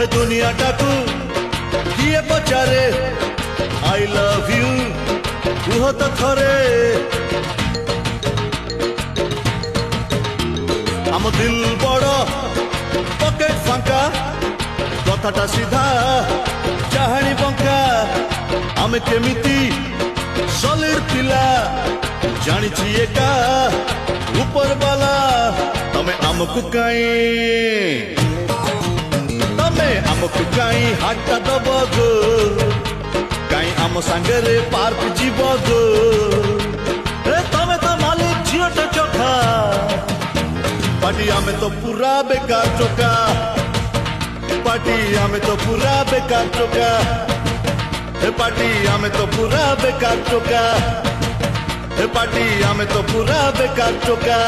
ଏ ଦୁନିଆଟାକୁ କିଏ ପଚାରେ I love you କୁହ ତ ଥରେ ଆମ ଦିଲ ବଡ଼ ପକେଟ ଫାଙ୍କା କଥାଟା ସିଧା ଚାହାଣି ବଙ୍କା ଆମେ କେମିତି ସଲିଡ ପିଲା ଜାଣିଛି ଏକା ଉପର ବାଲା ତମେ ଆମକୁ କାଇଁ ହାତଟା ଦବ ଗୋ କାଇଁ ଆମ ସାଙ୍ଗରେ ପାର୍କ ଯିବ ଗୋ ତମେ ତ ମାଲିକ ଝିଅଟା ଚୋଖା ପାଟି ଆମେ ତ ପୁରା ବେକାର ଟୋକା ପାଟି ଆମେ ତ ପୁରା ବେକାର ଟୋକା ପାଟି ଆମେ ତ ପୁରା ବେକାର ଟୋକା ପାଟି ଆମେ ତ ପୁରା ବେକାର ଟୋକା